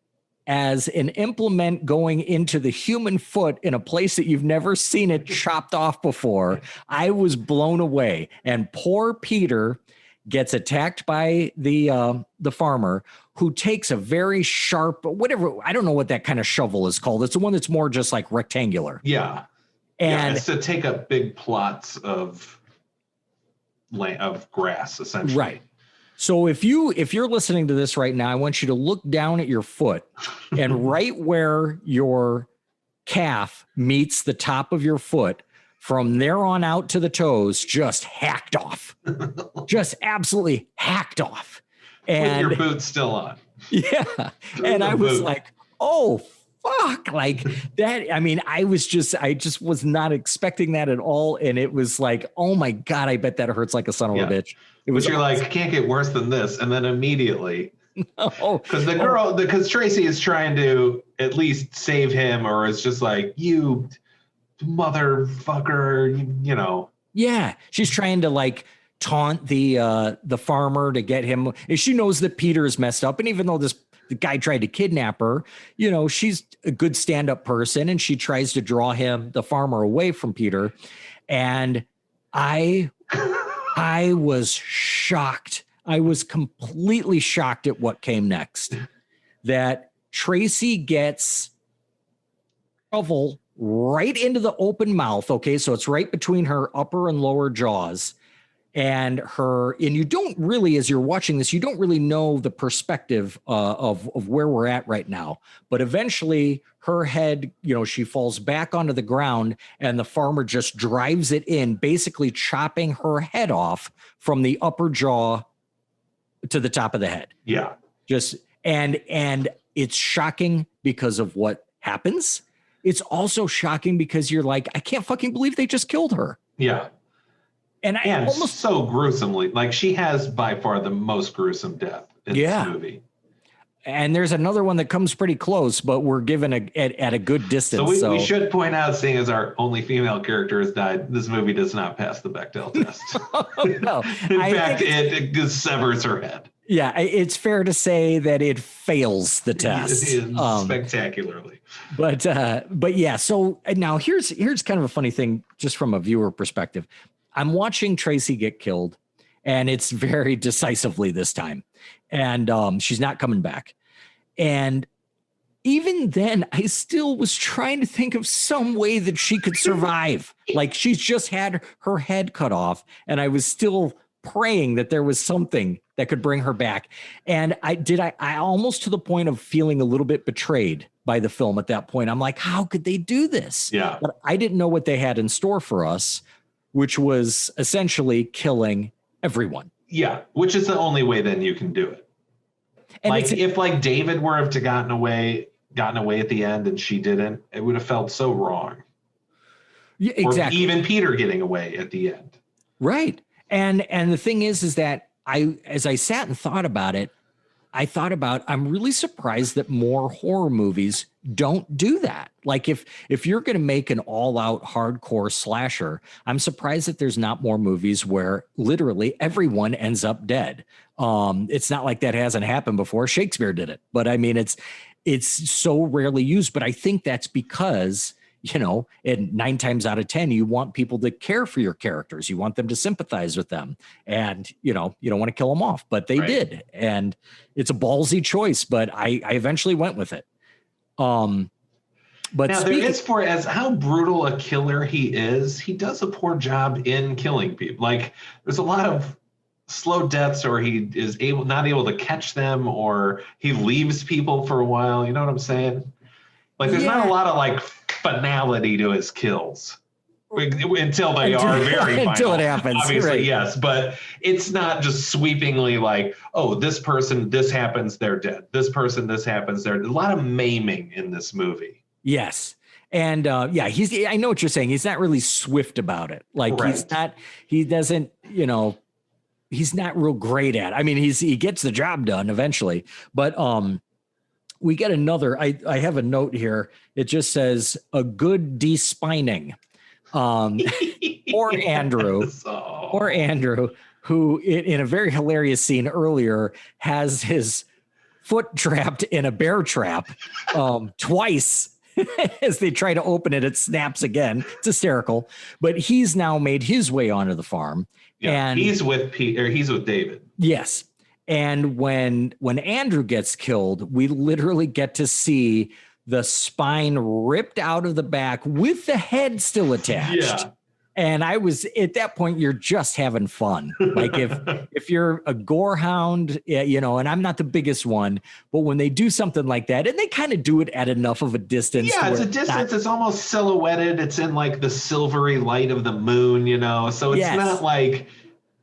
A: as an implement going into the human foot in a place that you've never seen it chopped off before, I was blown away. And poor Peter gets attacked by the farmer, who takes a very sharp, whatever, I don't know what that kind of shovel is called. It's the one that's more just like rectangular.
B: Yeah.
A: And
B: it's to take up big plots of grass, essentially.
A: Right. So if you're listening to this right now, I want you to look down at your foot, and right where your calf meets the top of your foot, from there on out to the toes, just hacked off, just absolutely hacked off. And
B: with your boots still on.
A: Yeah. And I was like, oh, fuck, like that. I mean, I just was not expecting that at all. And it was like, oh my God, I bet that hurts like a son of a bitch. It was
B: you're
A: awesome.
B: like, can't get worse than this. And then immediately, because
A: No.
B: because Tracy is trying to at least save him, or is just like, you motherfucker, you know.
A: Yeah. She's trying to like taunt the farmer to get him. And she knows that Peter is messed up. And even though the guy tried to kidnap her, you know, she's a good stand-up person, and she tries to draw the farmer away from Peter. And I was shocked. I was completely shocked at what came next. That Tracy gets shovel right into the open mouth. Okay, so it's right between her upper and lower jaws. And you don't really, as you're watching this, you don't really know the perspective of where we're at right now. But eventually her head, you know, she falls back onto the ground, and the farmer just drives it in, basically chopping her head off from the upper jaw to the top of the head.
B: Yeah.
A: And it's shocking because of what happens. It's also shocking because you're like, I can't fucking believe they just killed her.
B: Yeah.
A: And almost
B: so gruesomely, like she has by far the most gruesome death in this movie.
A: And there's another one that comes pretty close, but we're given at a good distance.
B: So we should point out, seeing as our only female character has died, this movie does not pass the Bechdel test.
A: No,
B: in fact, it severs her head.
A: Yeah, it's fair to say that it fails the test
B: spectacularly.
A: But yeah. So now here's kind of a funny thing, just from a viewer perspective. I'm watching Tracy get killed, and it's very decisively this time. And she's not coming back. And even then, I still was trying to think of some way that she could survive. Like, she's just had her head cut off, and I was still praying that there was something that could bring her back. And I almost to the point of feeling a little bit betrayed by the film at that point. I'm like, how could they do this?
B: Yeah.
A: But I didn't know what they had in store for us, which was essentially killing everyone.
B: Yeah, which is the only way then you can do it. And like, if like David were to gotten away at the end and she didn't, it would have felt so wrong.
A: Yeah, exactly.
B: Or even Peter getting away at the end.
A: Right. And the thing is that as I sat and thought about it, I'm really surprised that more horror movies don't do that. Like, if you're going to make an all-out hardcore slasher, I'm surprised that there's not more movies where literally everyone ends up dead. It's not like that hasn't happened before. Shakespeare did it, but I mean, it's so rarely used. But I think that's because, you know, and 9 times out of 10, you want people to care for your characters. You want them to sympathize with them, and, you know, you don't want to kill them off, but they did. And it's a ballsy choice, but I eventually went with it. But
B: now there is, for as how brutal a killer he does a poor job in killing people. Like, there's a lot of slow deaths, or he is not able to catch them, or he leaves people for a while. You know what I'm saying? Like, there's not a lot of like finality to his kills until they are very final.
A: Until it happens.
B: Obviously,
A: right.
B: Yes, but it's not just sweepingly like, oh, this person, this happens, they're dead. This person, this happens, they're dead. A lot of maiming in this movie.
A: Yes. And yeah, I know what you're saying. He's not really swift about it. Like he doesn't, he's not real great at it. I mean, he gets the job done eventually, but we get another, I have a note here. It just says a good despining. Or Andrew, who in a very hilarious scene earlier has his foot trapped in a bear trap twice. As they try to open it, it snaps again. It's hysterical. But he's now made his way onto the farm.
B: Yeah, and he's with David.
A: Yes. And when Andrew gets killed, we literally get to see the spine ripped out of the back with the head still attached.
B: Yeah.
A: And I was at that point, you're just having fun. Like if you're a gore hound, and I'm not the biggest one, but when they do something like that, and they kind of do it at enough of a distance.
B: Yeah, it's a distance. It's almost silhouetted. It's in like the silvery light of the moon, so it's not like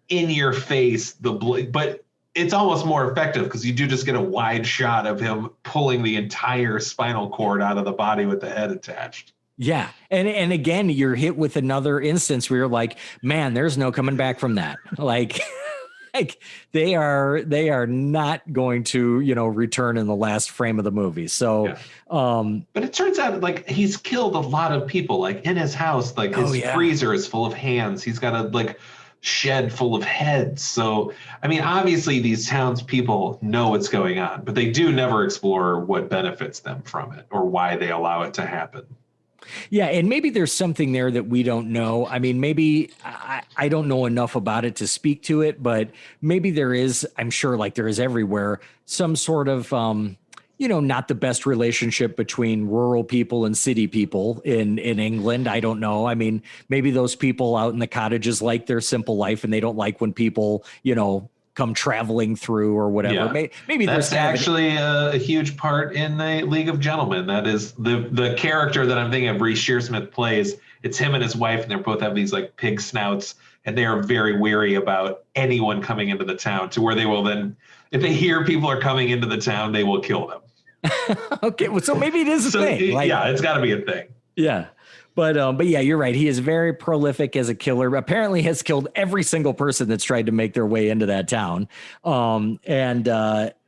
B: in your face, but it's almost more effective because you do just get a wide shot of him pulling the entire spinal cord out of the body with the head attached.
A: Yeah. And again, you're hit with another instance where you're like, man, there's no coming back from that. Like they are not going to, return in the last frame of the movie. So,
B: but it turns out like he's killed a lot of people, like in his house, like his freezer is full of hands. He's got a shed full of heads. So, I mean, obviously these townspeople know what's going on, but they do never explore what benefits them from it or why they allow it to happen.
A: Yeah, and maybe there's something there that we don't know. I mean, maybe I don't know enough about it to speak to it, but maybe there is, I'm sure like there is everywhere, some sort of, not the best relationship between rural people and city people in England. I don't know. I mean, maybe those people out in the cottages like their simple life and they don't like when people, come traveling through or whatever.
B: Yeah.
A: Maybe
B: that's actually a huge part in the League of Gentlemen. That is the character that I'm thinking of. Reece Shearsmith plays. It's him and his wife, and they both have these like pig snouts, and they are very wary about anyone coming into the town. To where they will then, if they hear people are coming into the town, they will kill them.
A: Okay, well, so maybe it is a thing.
B: It's got to be a thing.
A: Yeah. But yeah, you're right. He is very prolific as a killer. Apparently has killed every single person that's tried to make their way into that town. And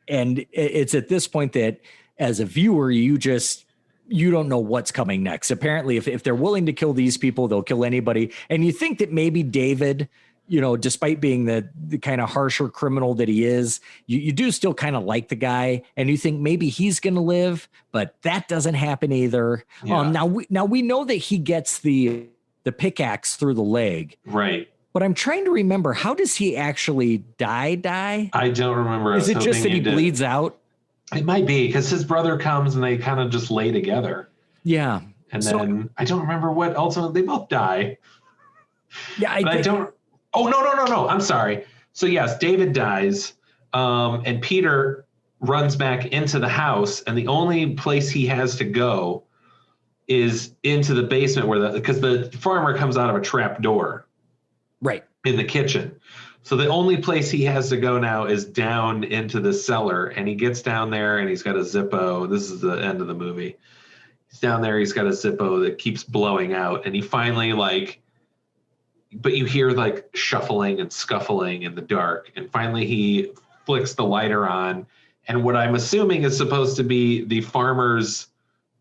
A: it's at this point that as a viewer, you don't know what's coming next. Apparently, if they're willing to kill these people, they'll kill anybody. And you think that maybe David, despite being the kind of harsher criminal that he is, you do still kind of like the guy, and you think maybe he's going to live, but that doesn't happen either. Yeah. Now we know that he gets the pickaxe through the leg,
B: right?
A: But I'm trying to remember, how does he actually die?
B: I don't remember.
A: Is it just that he bleeds out?
B: It might be because his brother comes and they kind of just lay together.
A: Yeah,
B: and then I don't remember what. Ultimately, they both die.
A: Yeah,
B: I don't. Oh, no. I'm sorry. So, yes, David dies, and Peter runs back into the house, and the only place he has to go is into the basement because the farmer comes out of a trap door.
A: Right.
B: In the kitchen. So the only place he has to go now is down into the cellar, and he gets down there, and he's got a Zippo. This is the end of the movie. He's down there. He's got a Zippo that keeps blowing out, and he finally, but you hear like shuffling and scuffling in the dark. And finally he flicks the lighter on. And what I'm assuming is supposed to be the farmer's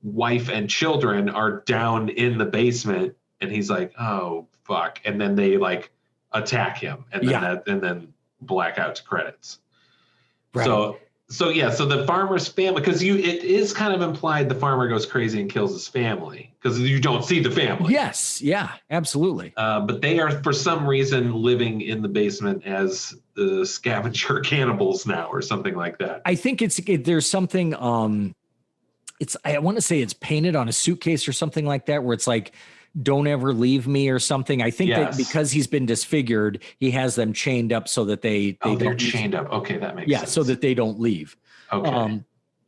B: wife and children are down in the basement. And he's like, oh, fuck. And then they attack him. And then, and then black out to credits. Right. So the farmer's family, because it is kind of implied the farmer goes crazy and kills his family because you don't see the family.
A: Yes, yeah, absolutely.
B: But they are for some reason living in the basement as the scavenger cannibals now, or something like that.
A: I think there's something. I want to say it's painted on a suitcase or something like that, where it's like, "Don't ever leave me" or something. I think that because he's been disfigured, he has them chained up so that they're
B: chained up. Okay, that makes sense.
A: So that they don't leave.
B: Okay.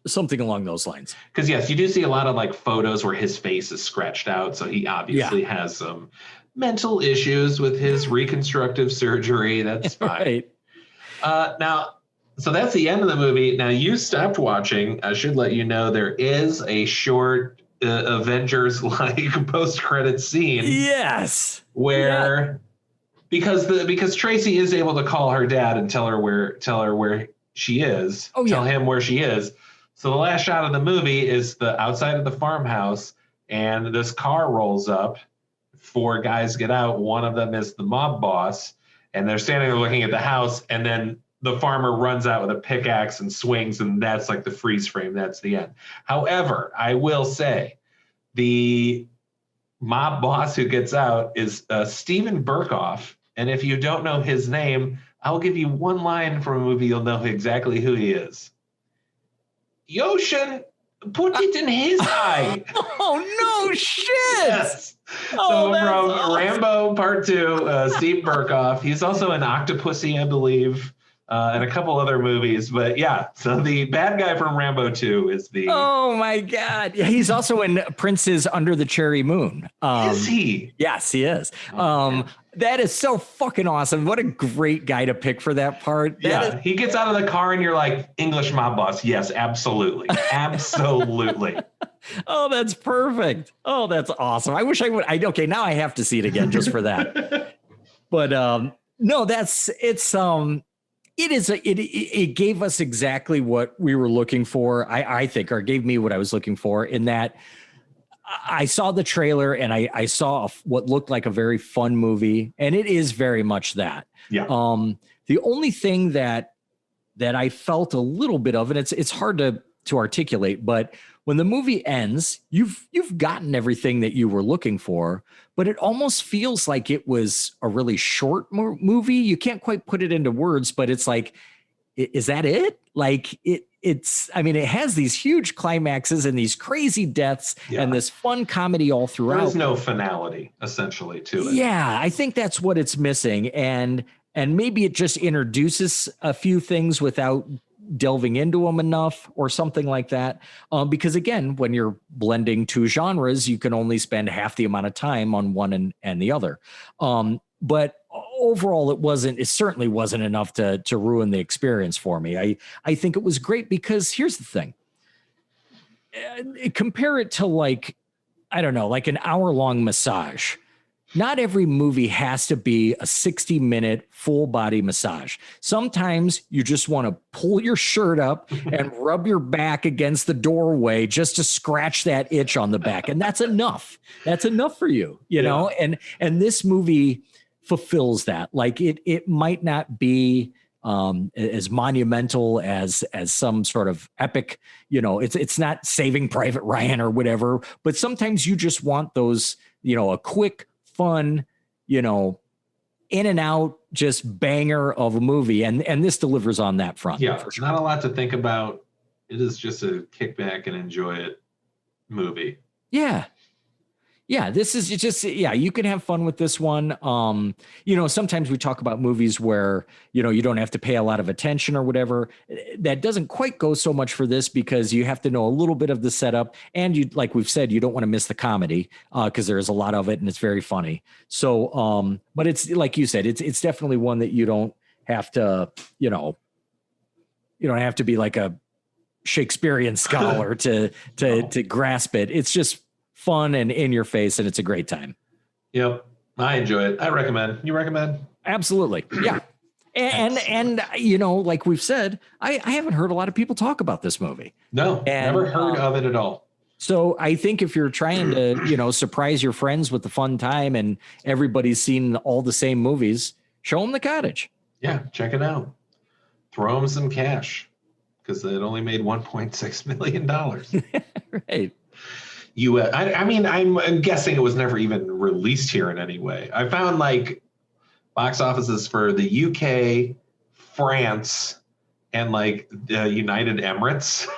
A: Something along those lines.
B: Because yes, you do see a lot of photos where his face is scratched out, so he obviously has some mental issues with his reconstructive surgery. That's fine. Right. Now, so that's the end of the movie. Now you stopped watching. I should let you know there is a short Avengers like post-credit scene.
A: Yes.
B: Where because Tracy is able to call her dad and tell her where she is.
A: Oh,
B: tell him where she is. So the last shot of the movie is the outside of the farmhouse, and this car rolls up. 4 guys get out. One of them is the mob boss, and they're standing there looking at the house, and then the farmer runs out with a pickaxe and swings, and that's like the freeze frame. That's the end. However, I will say the mob boss who gets out is Steven Berkoff. And if you don't know his name, I'll give you one line from a movie. You'll know exactly who he is. Yoshin, put it in his eye.
A: Oh, no shit.
B: Yes.
A: Oh,
B: so from
A: awesome.
B: Rambo Part 2, Steve Berkoff. He's also in Octopussy, I believe, and a couple other movies. But yeah, so the bad guy from Rambo 2 is the...
A: Oh, my God. Yeah, he's also in Prince's Under the Cherry Moon.
B: Is he?
A: Yes, he is. That is so fucking awesome. What a great guy to pick for that part.
B: He gets out of the car and you're like, English mob boss. Yes, absolutely. Absolutely.
A: Oh, that's perfect. Oh, that's awesome. I wish I would. Okay, now I have to see it again just for that. But no, it gave us exactly what we were looking for. I think, or gave me what I was looking for, in that I saw the trailer and I saw what looked like a very fun movie, and it is very much that.
B: Yeah.
A: The only thing that I felt a little bit of, and it's hard to articulate, but when the movie ends, you've gotten everything that you were looking for, but it almost feels like it was a really short movie. You can't quite put it into words, but it's like, is that it? Like it has these huge climaxes and these crazy deaths and this fun comedy all throughout.
B: There is no finality essentially to it.
A: Yeah, I think that's what it's missing. And maybe it just introduces a few things without delving into them enough or something like that. Because again, when you're blending 2 genres, you can only spend half the amount of time on one and the other. But overall, it certainly wasn't enough to ruin the experience for me. I think it was great because here's the thing. Compare it to like an hour-long massage. Not every movie has to be a 60-minute full body massage. Sometimes you just want to pull your shirt up and rub your back against the doorway just to scratch that itch on the back. And that's enough. That's enough for you, you know? And this movie fulfills that. Like it might not be as monumental as some sort of epic, it's not Saving Private Ryan or whatever, but sometimes you just want those, a quick, fun, in and out, just banger of a movie. And this delivers on that front.
B: Yeah.
A: For sure.
B: Not a lot to think about. It is just a kick back and enjoy it movie.
A: Yeah. Yeah, this is just, you can have fun with this one. Sometimes we talk about movies where, you don't have to pay a lot of attention or whatever. That doesn't quite go so much for this because you have to know a little bit of the setup. And like we've said, you don't want to miss the comedy because there is a lot of it and it's very funny. So, but it's like you said, it's definitely one that you don't have to, you don't have to be like a Shakespearean scholar to grasp it. It's just fun and in your face, and it's a great time.
B: Yep, I enjoy it. I recommend. You recommend?
A: Absolutely, yeah. And like we've said, I haven't heard a lot of people talk about this movie.
B: No, never heard of it at all.
A: So I think if you're trying to, surprise your friends with a fun time and everybody's seen all the same movies, show them The Cottage.
B: Yeah, check it out. Throw them some cash because it only made $1.6 million.
A: Right.
B: I'm guessing it was never even released here in any way. I found like box offices for the UK, France, and like the United Emirates.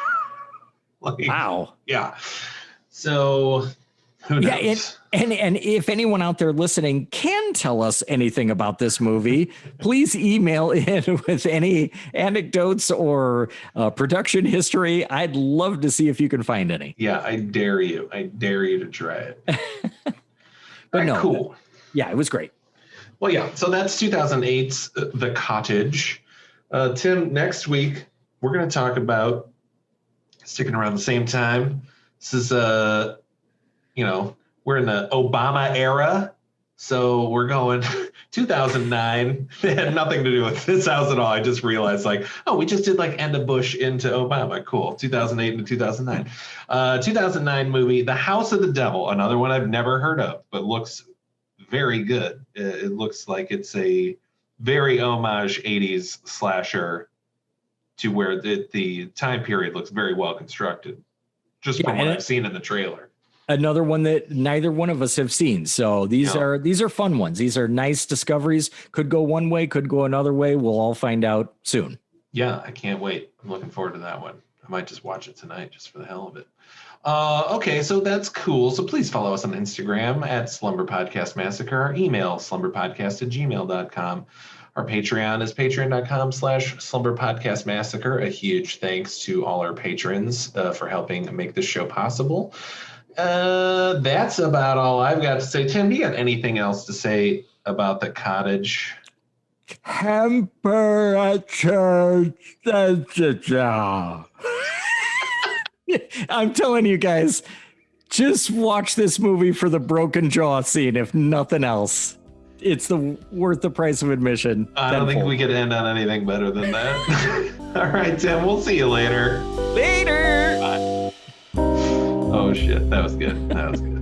A: Wow.
B: Yeah. So who knows?
A: Yeah, and if anyone out there listening can tell us anything about this movie, please email in with any anecdotes or production history. I'd love to see if you can find any.
B: Yeah, I dare you. I dare you to try it.
A: But
B: right,
A: no,
B: cool.
A: Yeah, it was great.
B: Well, yeah. So that's 2008's The Cottage. Tim, next week we're going to talk about, sticking around the same time. This is we're in the Obama era. So we're going 2009. It had nothing to do with this house at all. I just realized we just did end of Bush into Obama. Cool. 2008 to 2009. 2009 movie, The House of the Devil, another one I've never heard of, but looks very good. It looks like it's a very homage 80s slasher to where the time period looks very well constructed, just from what I've seen in the trailer.
A: Another one that neither one of us have seen. So these are fun ones. These are nice discoveries. Could go one way, could go another way. We'll all find out soon.
B: Yeah, I can't wait. I'm looking forward to that one. I might just watch it tonight just for the hell of it. Okay, so that's cool. So please follow us on Instagram at Slumber Podcast Massacre. Our email, slumberpodcast@gmail.com. Our Patreon is patreon.com/Slumber Podcast Massacre. A huge thanks to all our patrons for helping make this show possible. That's about all I've got to say. Tim, do you got anything else to say about the Cottage?
A: Temperature. I'm telling you guys, just watch this movie for the broken jaw scene, if nothing else. It's worth the price of admission.
B: I don't think we could end on anything better than that. All right, Tim, we'll see you later.
A: Later.
B: Bye. Oh, shit. That was good.